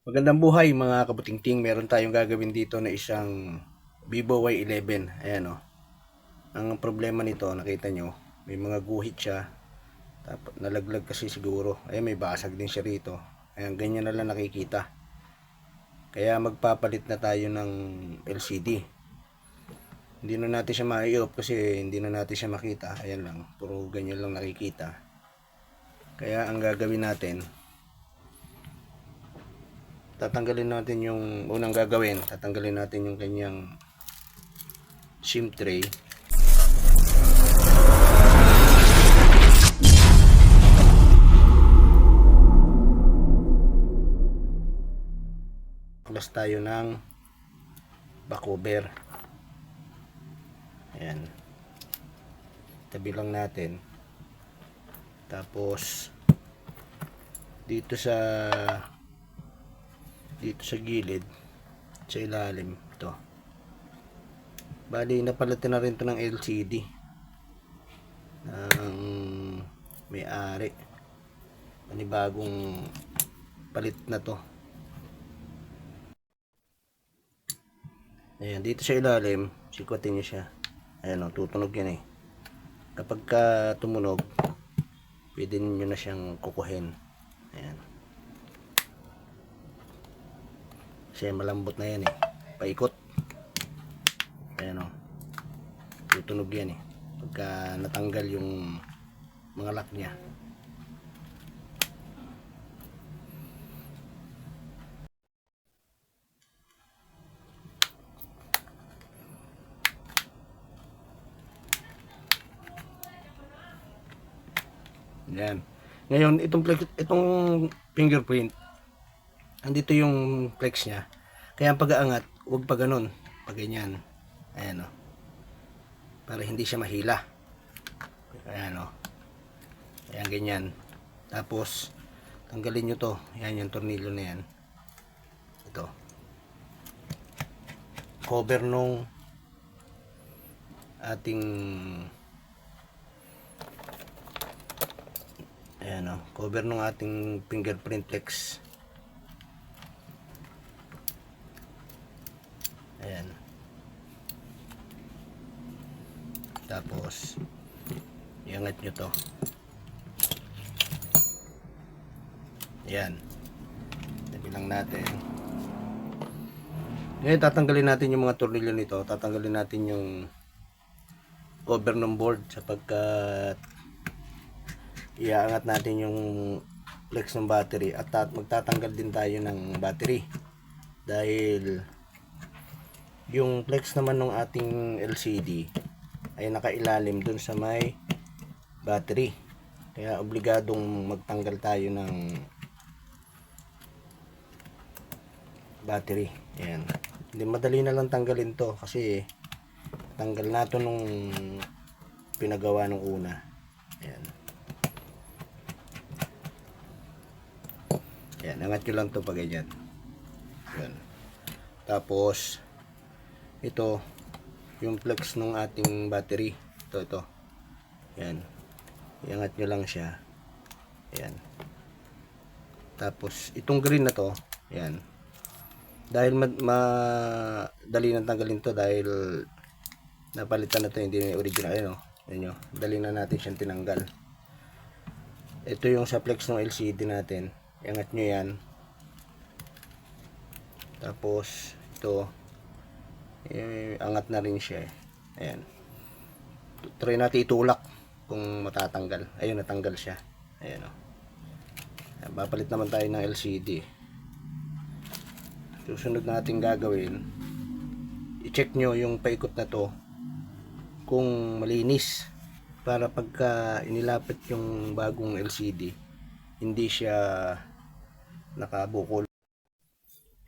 Magandang buhay mga kabutingting. Meron tayong gagawin dito na isang Vivo Y11. Ayan o. Ang problema nito, nakita nyo, may mga guhit siya. Tapos nalaglag kasi siguro. Ayan, may basag din siya rito. Ayan, ganyan na lang nakikita. Kaya magpapalit na tayo ng LCD. Hindi na natin siya ma-i-off kasi hindi na natin siya makita. Ayan lang, puro ganyan lang nakikita. Kaya ang gagawin natin, tatanggalin natin yung unang gagawin, tatanggalin natin yung kanyang SIM tray. Plus tayo ng back cover. Ayan, tabi lang natin. Tapos dito sa gilid, sa ilalim, ito. Bali, napalitan na rin to ng LCD ng may-ari. Panibagong palit na to. Ayan, dito sa ilalim, sikotin nyo siya. Ayan o, tutunog yan eh. Kapag ka tumunog, pwede nyo na siyang kukuhin. Ayan. Kasi malambot na yan eh. Paikot. Ayan o. Tutunog yan eh. Pagka natanggal yung mga lock niya. Ayan. Ngayon, itong fingerprint, andito yung flex niya. Kaya ang pag-aangat, huwag pa ganun. Pag ganyan. Ayan o. Para hindi siya mahila. Ayan o. Ayan, ganyan. Tapos, tanggalin nyo to. Ayan yung tornilyo na yan. Ito. Cover nung ating ayan o. Cover nung ating fingerprint flex. Ayan. Tapos iangat nyo to. Ayan. Tabi lang natin. Ngayon tatanggalin natin yung mga tornilyo nito. Tatanggalin natin yung cover ng board sapagkat iaangat natin yung flex ng battery at magtatanggal din tayo ng battery dahil yung flex naman ng ating LCD ay nakailalim dun sa may battery, kaya obligadong magtanggal tayo ng battery. Ayan. Hindi, madali na lang tanggalin to kasi tanggal na to nung pinagawa nung una. Ayan. Ayan, angat nyo lang to pag ganyan. Ayan. Tapos ito yung flex ng ating battery. Ito. Ayan. Iangat nyo lang siya. Ayan. Tapos itong green na to, ayan. Dahil madali nang tanggalin to dahil napalitan na to, hindi na original. Ayan o. Ayan o. Dali na natin siyang tinanggal. Ito yung sa flex ng LCD natin. Iangat nyo yan. Tapos ito, angat na rin siya eh. Ayan. Try natin itulak kung matatanggal. Ayun, natanggal siya. Ayan o. Papalit naman tayo ng LCD. Susunod natin gagawin, i-check nyo yung paikot na to kung malinis para pagka inilapit yung bagong LCD hindi siya nakabukol.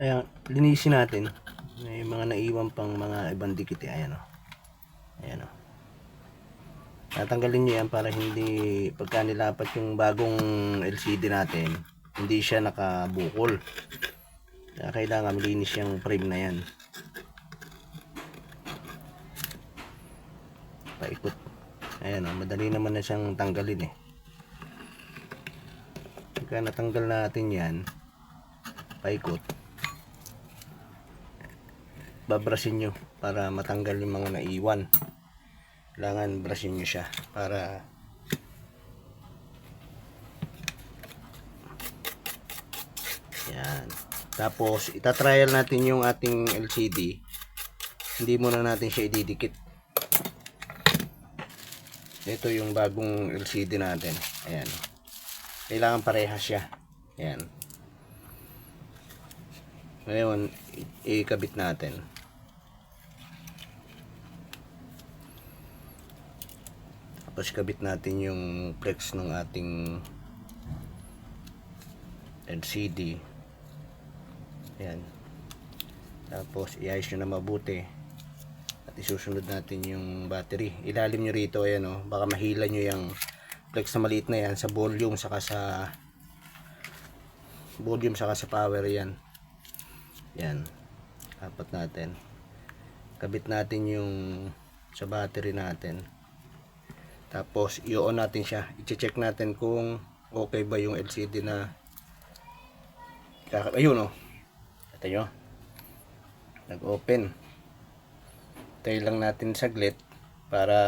Ayan, linisin natin. May mga naiwan pang mga ibang dikit eh. Ayan o. Ayan o. Tatanggalin nyo yan para hindi pagka nilapat yung bagong LCD natin hindi siya nakabukol. Kaya kailangan malinis yung frame na yan. Paikot. Ayan o, madali naman na siyang tanggalin eh. Pagka natanggal natin yan, paikot, babrasin nyo para matanggal yung mga naiwan. Kailangan brasin nyo siya para yan. Tapos itatrial natin yung ating LCD. Hindi muna natin siya ididikit. Ito yung bagong LCD natin. Ayan. Kailangan parehas siya. Ayan. Ngayon, ikabit natin. Tapos kabit natin yung flex ng ating LCD. Ayan. Tapos iayos nyo na mabuti. At isusunod natin yung battery. Ilalim nyo rito, ayan o. Baka mahila nyo yung flex na maliit na yan sa volume saka sa power yan. Yan. Dapat natin. Kabit natin yung sa battery natin. Tapos i-on natin siya. I-check natin kung okay ba yung LCD na ayun o. Ito nyo. Nag-open. Tayo lang natin saglit para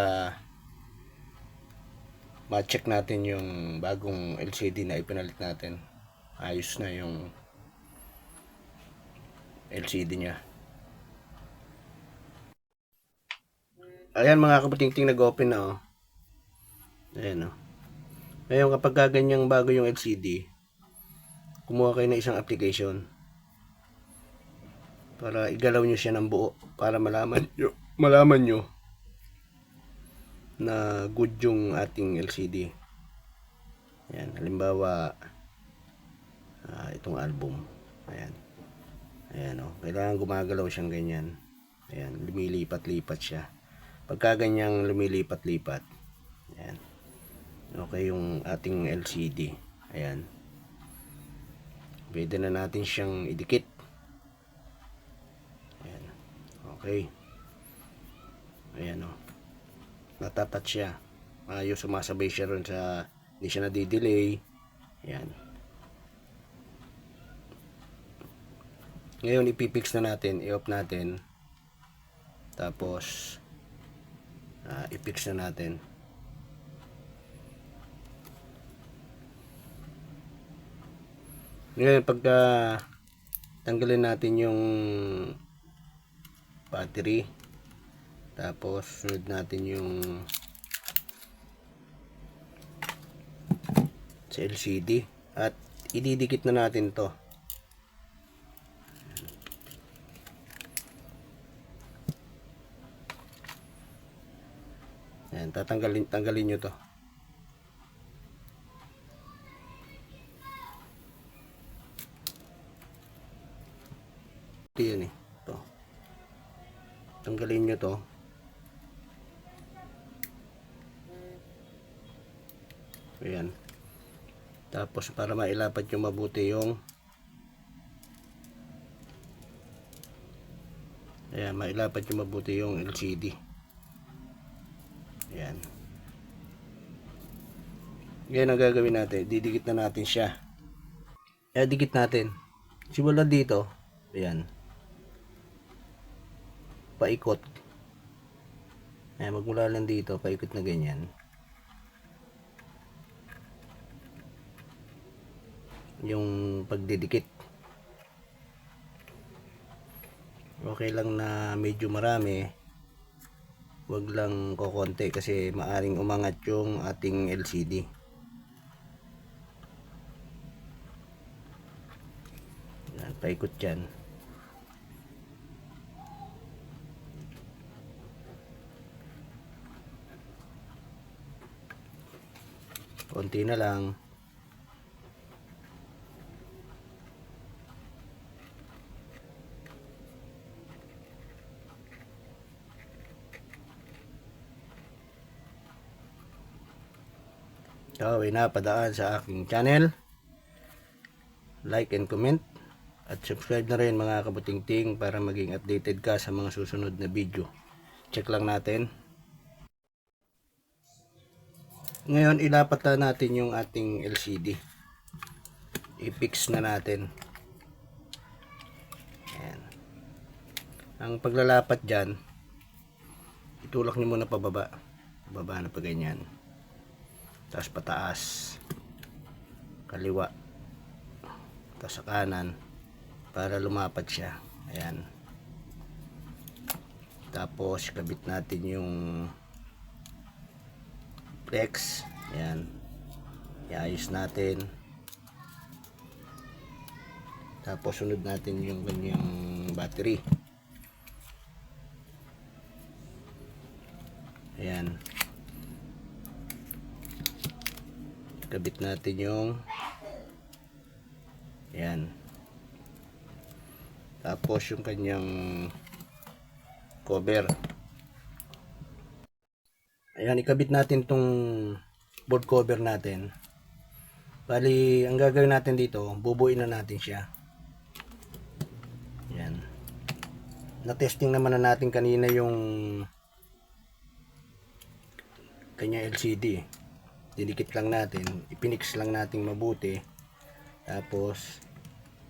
ma-check natin yung bagong LCD na ipinalit natin. Ayos na yung LCD nya. Ayan mga kabutingting, nag-open na o. Ayan o. Ngayon kapag ganyang bago yung LCD, kumuha kayo ng isang application para igalaw nyo siya ng buo para malaman nyo na good yung ating LCD. Ayan, halimbawa itong album. Ayan. Ayan o. Kailangan gumagalaw siyang ganyan. Ayan, lumilipat-lipat siya. Pagka ganyang lumilipat-lipat, ayan, okay yung ating LCD. Ayan. Pwede na natin siyang idikit. Ayan. Okay. Ayan o. Natatat siya. Ayos, sumasabay siya ron sa, hindi siya nadidelay. Ayan. Ngayon ipipix na natin, i-off natin. Tapos i-fix na natin. Ngayon pagka tanggalin natin yung battery, tapos sunod natin yung sa LCD at ididikit na natin to. Ayan, tanggalin nyo to. Ito yan eh. Ito. Tanggalin nyo to. Ayan. Tapos para mailapat nyo mabuti yung ayan, mailapat nyo mabuti yung LCD. Ayan. Ngayon ang gagawin natin, didikit na natin siya. Dikit natin. Simula dito. Ayan. Paikot. Ayan, magmula lang dito, paikot na ganyan. Yung pagdidikit. Okay lang na medyo marami. Wag lang kokonti kasi maaring umangat yung ating LCD. Yan, paikot yan. Konti na lang. Ikaw ay napadaan sa aking channel, like and comment at subscribe na rin mga kabutingting para maging updated ka sa mga susunod na video. Check lang natin. Ngayon ilapat na natin yung ating LCD. I-fix na natin. Ang paglalapat dyan, itulak nyo muna pababa. Baba na pa ganyan. Tapos pataas. Kaliwa. Tapos sa kanan. Para lumapat siya. Ayan. Tapos kabit natin yung flex. Ayan. Iayos natin. Tapos sunod natin yung kanyang battery. Ayan. Kabit natin yung ayan. Tapos yung kanyang cover. Ayan, ikabit natin tong board cover natin. Bali, ang gagawin natin dito, bubuin na natin siya. Ayan. Na-testing naman na natin kanina yung kanya LCD. Dinikit lang natin, ipinix lang natin mabuti. Tapos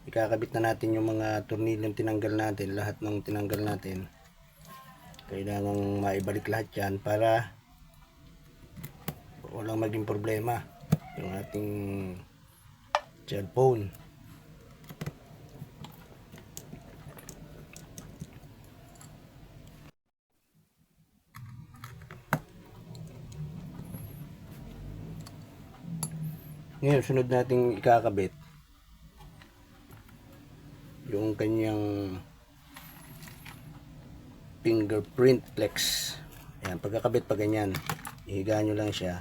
ikakabit na natin yung mga tornilyong tinanggal natin, lahat ng tinanggal natin. Kailangang maibalik lahat yan para walang maging problema yung ating cellphone. Ngayon, sunod nating ikakabit yung kanyang fingerprint flex. Ayan, pagkakabit pa ganyan, ihiga nyo lang siya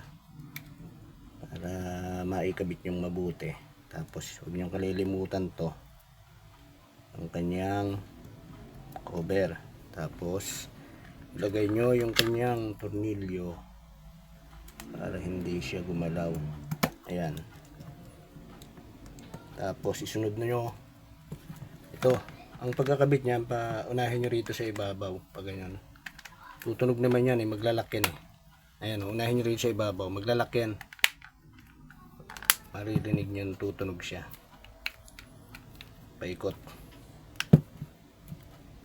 para maikabit yung mabuti. Tapos huwag nyo kalilimutan to, ang kanyang cover. Tapos ilagay nyo yung kanyang tornilyo para hindi siya gumalaw. Ayan. Tapos isunod nyo ito. Ang pagkakabit niya, unahin nyo rito sa ibabaw. Pag ganyan, tutunog naman yan eh, maglalak yan eh. Ayan, unahin nyo rito sa ibabaw, maglalak yan. Maririnig nyo, tutunog siya. Paikot.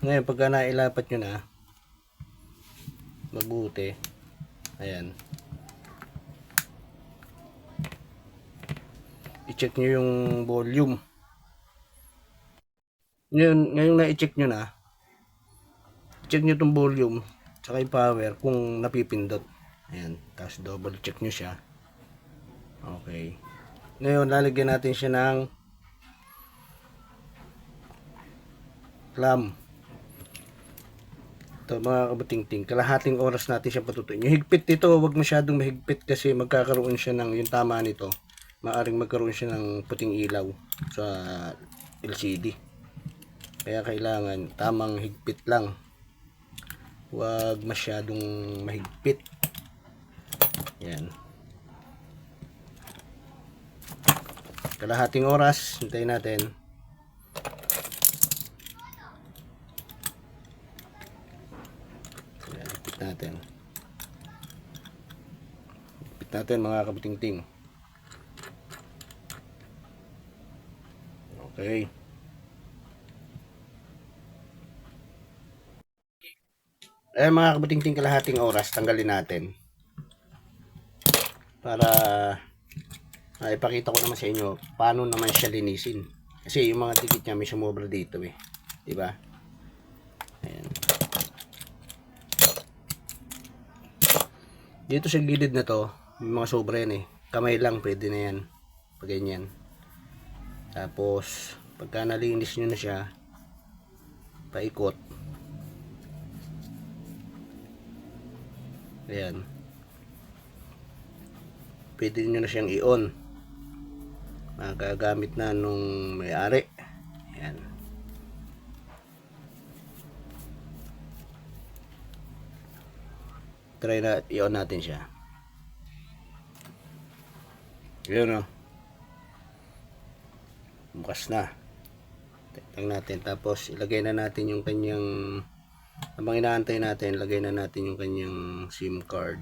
Ngayon, pagka nailapat nyo na mabuti, ayan, i-check nyo yung volume. Ngayon na-i-check nyo na, check nyo itong volume tsaka yung power kung napipindot. Ayan, tapos double check nyo siya. Okay. Ngayon, lalagyan natin siya ng clamp. Ito mga kabutingting, kalahating oras natin siya patutuin. Yung higpit nito, huwag masyadong mahigpit kasi magkakaroon siya ng, yung tama nito, maaring magkaroon siya ng puting ilaw sa LCD. Kaya kailangan tamang higpit lang, huwag masyadong mahigpit. Yan, kalahating oras, hintayin natin. Yan, higpit natin mga kabutingting. Okay. Mga kabutingting, kalahating oras, tanggalin natin para ipakita ko naman sa inyo paano naman siya linisin. Kasi yung mga dikit niya may sumobra dito eh, di ba? Ayan. Dito sa gilid na to, may mga sobra yan eh. Kamay lang pwede na yan, pag ganyan. Tapos pagka nalinis nyo na siya, paikot. Ayan, pwede nyo na siyang i-on, magagamit na nung may-ari. Ayan, try na i-on natin siya. Yun o, bukas na. Tignan natin, tapos ilagay na natin yung kanyang, habang inaantay natin, lagay na natin yung kanyang SIM card.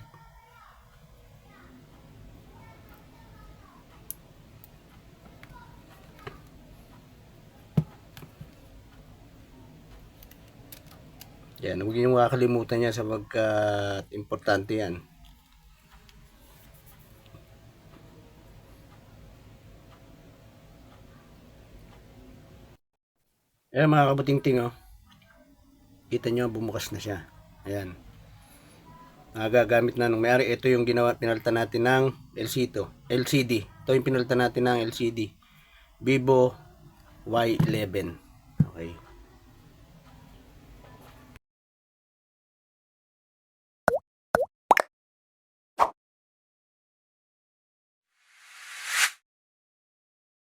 Yan, huwag niyong kakalimutan yan sapagkat importante yan. Ayan mga kabutingting, oh. Kita nyo, bumukas na siya. Ayan. Nagagamit na nung may-ari. Ito yung ginawa, pinalitan natin ng LCD. Ito yung pinalitan natin ng LCD. Vivo Y11.